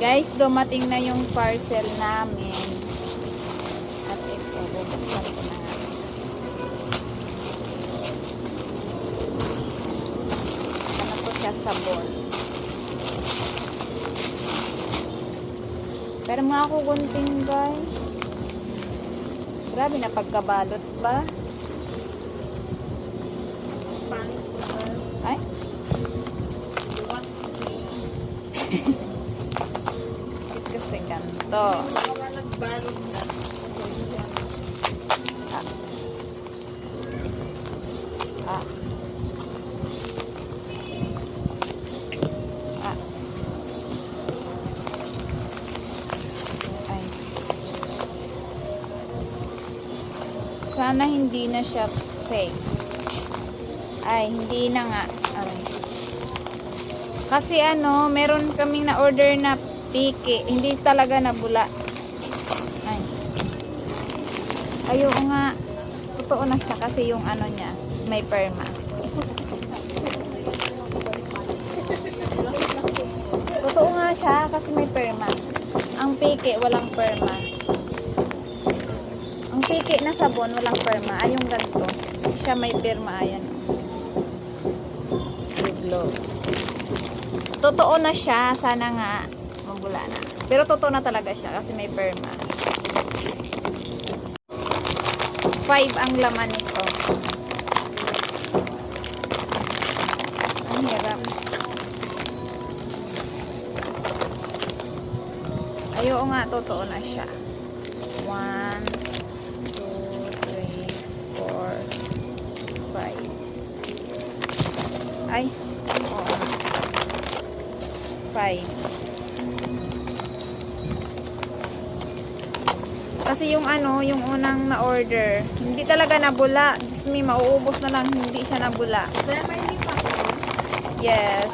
Guys, dumating na yung parcel namin. At ito, bubuksan ko na nga. Ano to siya, sabon. Pero mga kukunting guys. Grabe na pagkabalot ba? Ay? Kasi ganito. Ah. Ah. Ah. Ay. Sana hindi na siya fake. Ay, hindi na nga. Ay. Kasi ano, meron kaming na-order na piki. Hindi talaga nabula. Ay. Ayaw nga. Totoo na siya kasi yung ano niya, may perma. Totoo nga siya kasi may perma. Ang piki, walang perma. Ang piki na sabon, walang perma. Ay, yung ganito. Siya may perma. Ayan. Glow. Totoo na siya. Sana nga mabula na. Pero totoo na talaga siya kasi may perma. 5 ang laman nito. Ang hirap. Ayaw nga, totoo na siya. 1, 2, 3, 4, 5. Ay, oo. 5. Kasi yung ano, yung unang na-order, hindi talaga nabula. Diyos me, mauubos na lang, hindi siya nabula. Kaya may lipat. Yes.